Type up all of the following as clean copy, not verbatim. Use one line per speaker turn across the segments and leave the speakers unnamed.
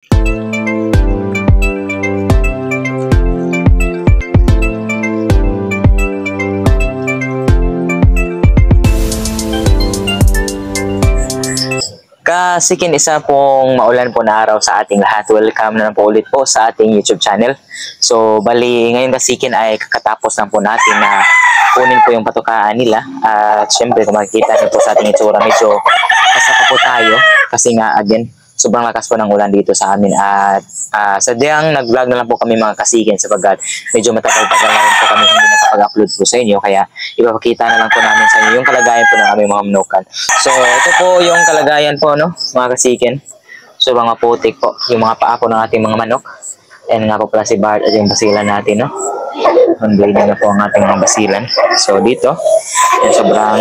Kasikin, isa pong maulan po na araw sa ating lahat. Welcome na po ulit po sa ating YouTube channel. So, bali, ngayon kasikin ay kakatapos lang po natin na kunin po yung patukaan nila. At syempre, kung makikita niyo po sa ating itsura, medyo kasapa po tayo. Kasi nga, again, sobrang lakas po ng ulan dito sa amin. At sadyang nag-vlog na lang po kami mga kasikin sapagkat medyo matagal-tagal na rin po kami hindi nakapag-upload po sa inyo. Kaya ipapakita na lang po namin sa inyo yung kalagayan po ng aming mga manukan. So ito po yung kalagayan po, no, mga kasikin. Sobrang maputik po yung mga paa po ng ating mga manok. And nga po pala si Bart at yung basilan natin, no. On-bleeding na po ang ating mga basilan. So dito, yan, sobrang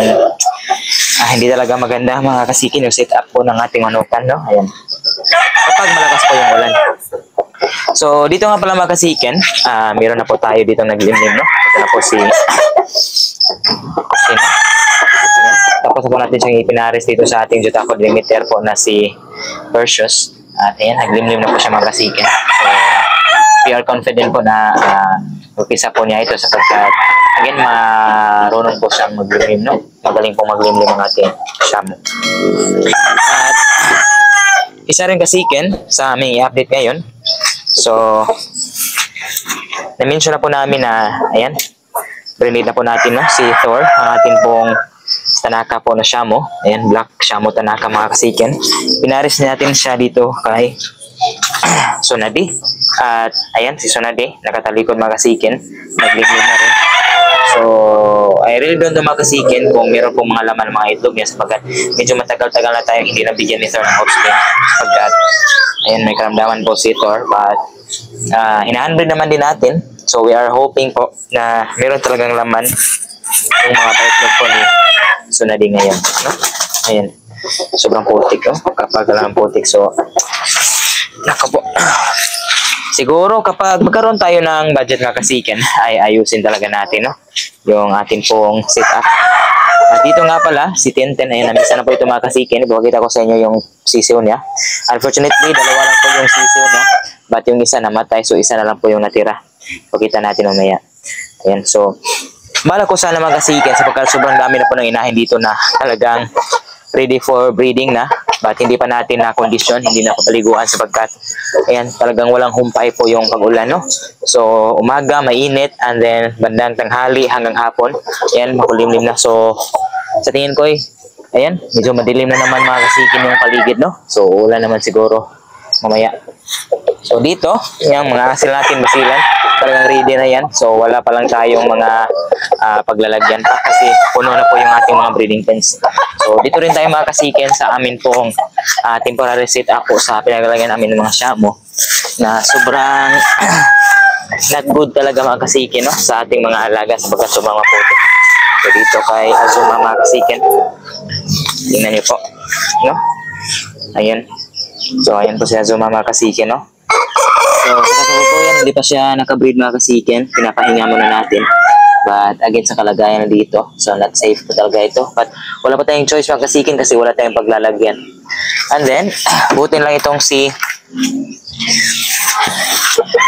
hindi talaga maganda mga kasikin yung setup po ng ating manukan, no. Ayan. Kapag malakas po yung ulan. So dito nga pala mga kasikin, meron na po tayo dito naglimlim, no. Ito na po si Sino. Tapos po natin siyang ipinaris dito sa ating Jutaco limiter po na si Perseus. At ayan, naglimlim na po siya mga kasikin. So we are confident po na upisa po niya ito sapagkat again, marunong po siyang maglimlim, no. Magaling po maglimlim ang ating Shamo. At isa rin kasikin sa aming i-update ngayon. So, na-mention na po namin na, ayan, brinid na po natin, no, si Thor, ang ating pong Tanaka po na Shamo. Ayan, Black Shamo Tanaka mga kasikin. Pinaris natin siya dito kay Tsunade. At ayan, si Tsunade, nakatalikod mga kasikin. Naglimlim na rin. So, I really don't know mga kasikin kung meron pong mga laman mga itlog niya sapagkat medyo matagal-tagal na tayong hindi nabigyan ni Thor ng oxygen sapagkat ayan, may karamdaman po si Thor, but hinahandle naman din natin. So we are hoping po na meron talagang laman yung mga paitlog po ni Tsunade ngayon, no? Ayan, sobrang putik, no? Kapag lang putik, so naka po. Siguro kapag magkaroon tayo ng budget mga kasikin, ay ayusin talaga natin, no, yung ating pong setup. At dito nga pala, si Tintin, ayun, namisa na po ito mga kasikin. Ipakita ko sa inyo yung sisiw niya. Unfortunately, dalawa lang po yung sisiw niya, but yung isa namatay, so isa na lang po yung natira. Pakita natin mamaya. Ayan, so bala ko sana mga kasikin sapagkat sobrang dami na po ng inahin dito na talagang ready for breeding na, but hindi pa natin na kondisyon, hindi na papaliguan sapagkat ayan, talagang walang humpay po yung pag-ulan, no. So umaga mainit, and then bandang tanghali hanggang hapon, ayan, makulimlim na. So sa tingin ko ayan, medyo madilim na naman mga kasikin yung paligid, no. So ulan naman siguro mamaya. So dito, yung mga asil natin basilan, talagang ready na yan. So wala pa lang tayong mga paglalagyan pa kasi puno na po yung ating mga breeding pens. So dito rin tayo mga kasikin sa amin pong temporary setup po sa pinaglagyan namin ng mga Shamo na sobrang not good talaga mga kasikin, no, sa ating mga alaga sapagkat sobrang maputi. So dito kay Azuma mga kasikin, tingnan niyo po, no, ayun. So ayan po si Azuma mga kasikin, no. So sa kasalukuyan hindi pa siya nakabreed mga kasikin, pinapahinga muna natin. But again, sa kalagayan na dito, so not safe po talaga ito. But wala pa tayong choice mga kasikin kasi wala tayong paglalagyan. And then, butin lang itong si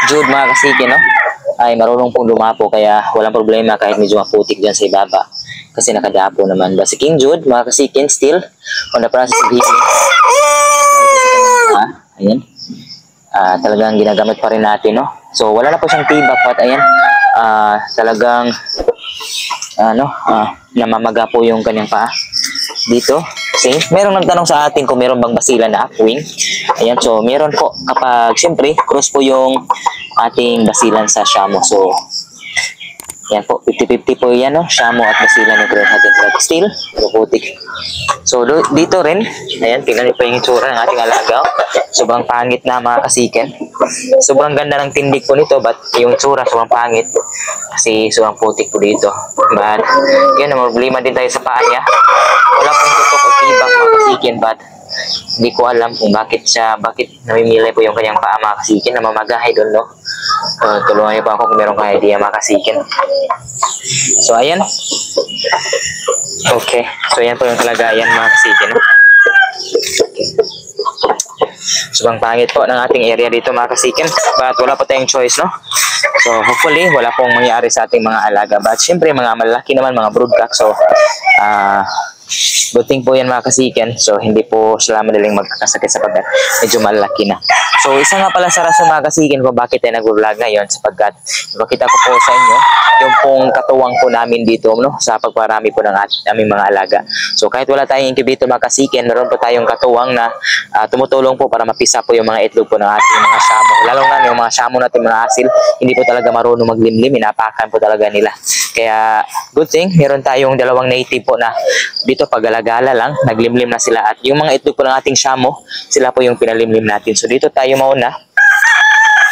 Jude mga kasikin, no, ay marunong pong lumapo kaya walang problema kahit medyo maputik dyan sa ibaba kasi nakadapo naman. But si King Jude mga kasikin still on the process of healing. Ayan, talagang ginagamit pa rin natin, no. So wala na po siyang tibak, but ayan, talagang namamaga po yung kanyang paa dito. See, meron nagtanong sa atin kung meron bang basilan na upwing. Ayan, so meron po kapag siyempre cross po yung ating basilan sa Shamo. So yan po, 50-50 po yan, no, Shamo at basilan ng growth natin. But still, putik. So dito rin, ayan, tingnan niyo po yung itsura ng ating alaga. Sobrang pangit na mga kasikin. Sobrang ganda ng tindig po nito, but yung itsura sobrang pangit kasi sobrang putik po dito. But yun, problema din tayo sa paa niya. Wala pong tutok o tibak mga kasikin, but hindi ko alam kung bakit namimili po yung kanyang paa mga kasikin, namamagahay doon, no. Tulungan niyo pa ako kung meron kang idea mga kasikin. So ayan. Okay, so ayan po yung kalagayan mga kasikin, no? Okay. So sobrang pangit po ng ating area dito mga kasiken. But wala po tayong choice, no? So hopefully wala pong mangyari sa ating mga alaga. But syempre mga malalaki naman, mga broodcock. So good thing po yan mga kasiken. So hindi po sila madaling magkakasakit sapagkat medyo malaki na. So isa nga pala sa rason mga kasiken kung bakit tayo nag-vlog ngayon sapagkat ipakita ko po sa inyo yung pong katuwang po namin dito, no, sa pagparami po ng aming mga alaga. So kahit wala tayong incubator mga kasiken, meron po tayong katuwang na tumutulong po para mapisa po yung mga itlog po ng ating mga shamo. Lalo na yung mga shamo natin mga asil, hindi po talaga marunong maglimlim, inapakan po talaga nila. Kaya good thing, meron tayong dalawang native po na dito pag-alagala lang, naglimlim na sila at yung mga itlog po ng ating shamo, sila po yung pinalimlim natin. So dito tayo mauna.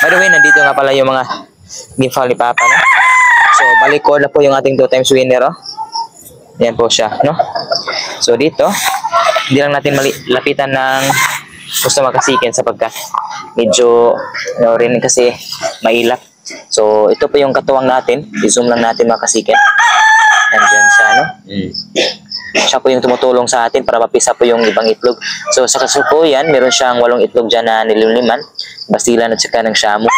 By the way, nandito nga pala yung mga ginfal ni Papa, no? So balikod na po yung ating 2 times winner, oh. Yan po siya, no? So dito, hindi lang natin lapitan ng gusto makasikin sapagkat medyo rin kasi mailap. So ito po yung katuwang natin, i-zoom lang natin makasikin. Nandiyan siya, no? Siya po yung tumutulong sa atin para mapisa po yung ibang itlog. So sa kasukuyan, meron siyang 8 itlog dyan na nilimliman, basilan at saka ng shamo.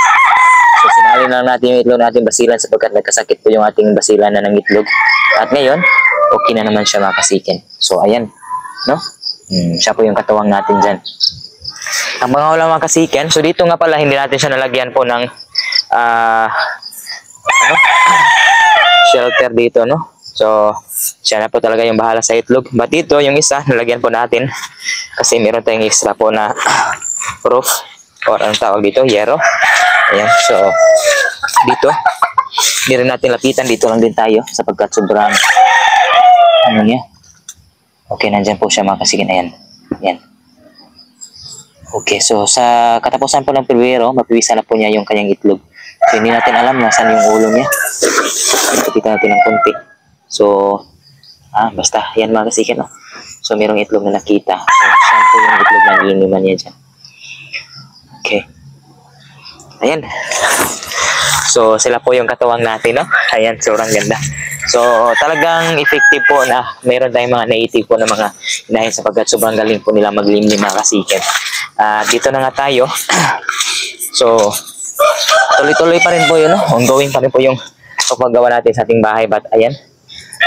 So sinalin lang natin yung itlog natin basilan sapagkat nagkasakit po yung ating basilan na ng itlog. At ngayon, okay na naman siya makasikin. So ayan, no? Siya po yung katuwang natin dyan. Ang mga ulang makasikin, so dito nga pala hindi natin siya nalagyan po ng shelter dito, no? So siya na po talaga yung bahala sa itlog. But dito yung isa nalagyan po natin kasi meron tayong extra po na roof or anong tawag dito, yero. Ayan, so dito hindi rin natin lapitan, dito lang din tayo sapagkat sobrang ano niya. Okay, nandyan po siya mga kasikin. Ayan, ayan. Okay, so sa katapusan po ng Pebrero, mapipisa na po niya yung kanyang itlog. So hindi natin alam nasaan yung ulo niya. Ipakita natin ng konti. So basta yan mga kasikin, no? So merong itlog na nakita. So saan po yung itlog na iniman niya dyan. Okay. Ayan. So sila po yung katuwang natin, no? Ayan, sobrang ganda. So talagang effective po na meron tayong mga native po na mga inahin sapagkat sobrang galing po nila maglimlim mga kasikin. Dito na nga tayo. So tuloy-tuloy pa rin po yun, no? Ongoing pa rin po yung paggawa natin sa ating bahay. But ayan,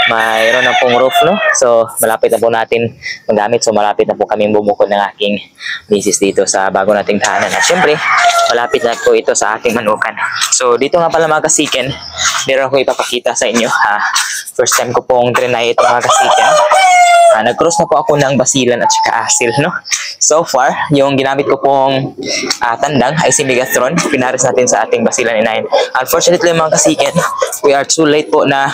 mayroon na pong roof, no? So malapit na po natin magamit. So malapit na po kaming bumukod ng aking misis dito sa bago nating tahanan. At syempre, malapit na po ito sa aking manukan. So dito nga pala mga kasiken, meron ko ipapakita sa inyo. First time ko pong trinay ito mga kasiken. Nag-cross na po ako ng basilan at saka asil, no? So far, yung ginamit ko pong tandang ay si Megatron. Pinaris natin sa ating basilan inahin. Unfortunately mga kasiken, we are too late po na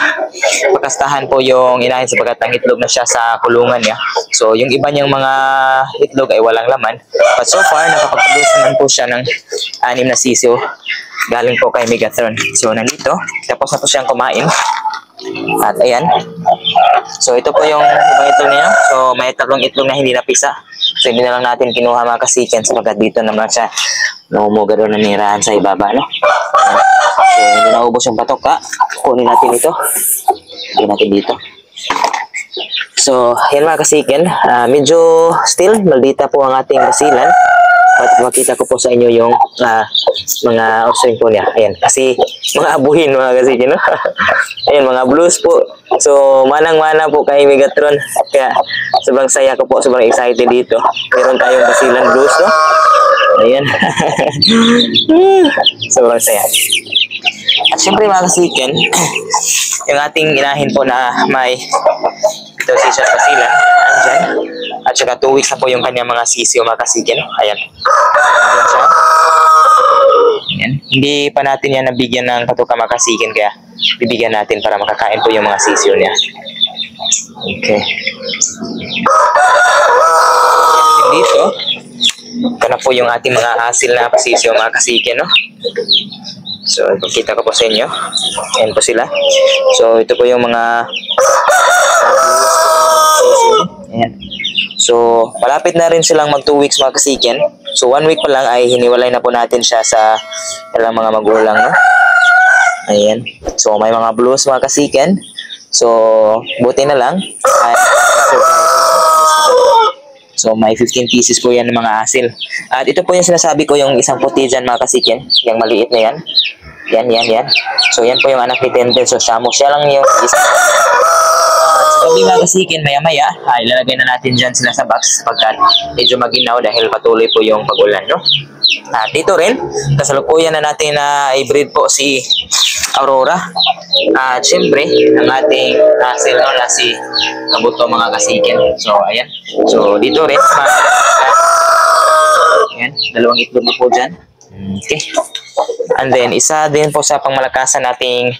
pakastahan po yung inahin sapagkat ang itlog na siya sa kulungan niya. So yung iba niyang mga itlog ay walang laman. But so far, nakapag-produce naman po siya ng 6 na sisiyo galing po kay Megatron. So nandito, tapos na po siyang kumain. At ayan. So ito po yung ibang itlog niya. So may 3 itlog na hindi napisa. So hindi na lang natin kinuha mga kasiken sapagkat dito naman siya namumuga doon na nirahan sa ibaba, no? So hindi naubos yung patok, kunin natin ito. Kunin natin dito. So yan mga kasiken, medyo still maldita po ang ating basilan. At makita ko po sa inyo yung mga offspring po niya. Ayan, kasi mga abuhin mga kasiken, no? Ayan, mga blues po. So manang-mana po kay Megatron. Kaya sobrang saya ko po, sobrang excited dito. Meron tayong basilan blues, no? Ayan. Sobrang saya. At syempre mga kasiken, yung ating inahin po na may ito si Sir Basilan, andyan. At saka 2 weeks na po yung kanyang mga sisiyo mga kasiken. Ayan. Ayan siya. Ayan. Hindi pa natin yan nabigyan ng katuka mga kasiken kaya bibigyan natin para makakain po yung mga sisiyo niya. Okay. Dito, ito na po yung ating mga asil na sisiyo mga kasiken, no? So, ipakita ko po sa inyo. Ayan po sila. So, ito po yung mga ayan. So, malapit na rin silang mag 2 weeks mga kasiken. So, 1 week pa lang ay hiniwalay na po natin siya sa ilang mga magulang, no? Ayan. So, may mga blues mga kasiken. So, buti na lang. So may 15 pieces po yan ng mga asil. At ito po yung sinasabi ko, yung isang puti dyan mga kasikin, yung maliit na yan. Yan. So yan po yung anak ni Tenten. So Shamo, siya lang yung isa. Sa gabi mga kasikin, maya-maya, ilalagay na natin dyan sila sa box sapagkat medyo maginaw dahil patuloy po yung pag-ulan, no? At dito rin, kasalukuyan na natin na i-breed po si Aurora. At syempre, ang ating asil na si Kabuto mga kasikin. So ayan. So dito rin, ayan, dalawang itlog na po dyan. Okay. And then, isa din po sa pangmalakasan nating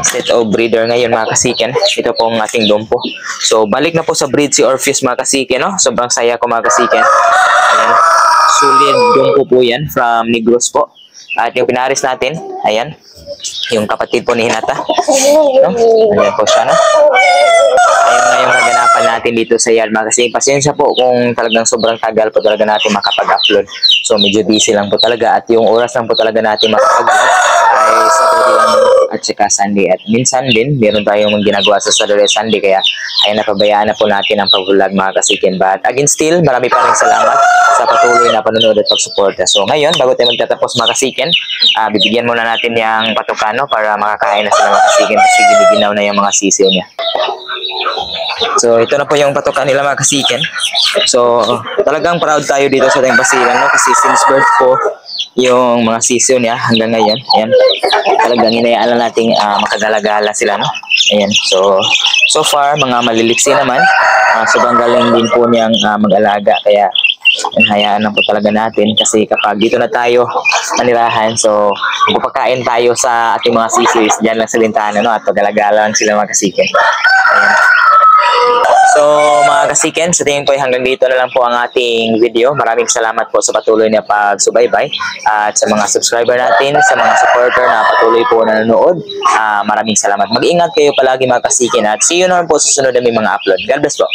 set of breeder ngayon mga kasiken. Ito po ang ating dumpo. So, balik na po sa breed si Orpheus mga kasiken, no? Sobrang saya ko mga kasiken. Ayan. Solid dumpo po yan from Negros po. At yung pinaris natin, ayan. Yung kapatid po ni Hinata. No? Ayan po siya, no? Ayun nga yung kaganapan natin dito sa yard mga kasiken. Pasensya po kung talagang sobrang tagal po talaga natin makapag-upload. So, medyo busy lang po talaga. At yung oras lang po talaga natin makapag-upload ay Saturday lang at saka Sunday. At minsan din, meron tayong ginagawa sa Saturday Sunday. Kaya ay napabayaan na po natin ang pag-vlog mga kasiken. But again still, marami pa rin salamat sa patuloy na panonood at pagsuporta. So ngayon, bago tayo magtatapos mga kasiken, bibigyan muna natin yung patukano para makakain na sila mga kasiken kasi giniginaw na yung mga sisiw niya. So ito na po yung patukan nila mga kasiken. So talagang proud tayo dito sa ating basilan, no? Kasi since birth po yung mga sisiw niya hanggang ngayon, ayan, talagang hinayaan lang nating makagalagala sila, no? Ayan, so far mga maliliksi naman, sobrang galing din po niyang mag-alaga, kaya hayaan lang po talaga natin kasi kapag dito na tayo manirahan, so magpapakain tayo sa ating mga sisiw dyan lang sa lintahan, no? At pag-alagala lang sila mga kasiken. Ayan. So mga kasiken, sa tingin ko ay hanggang dito na lang po ang ating video. Maraming salamat po sa patuloy na pagsubaybay at sa mga subscriber natin, sa mga supporter na patuloy po nanonood. Maraming salamat. Mag-ingat kayo palagi mga kasiken at see you naman po sa sunod na may mga upload. God bless po.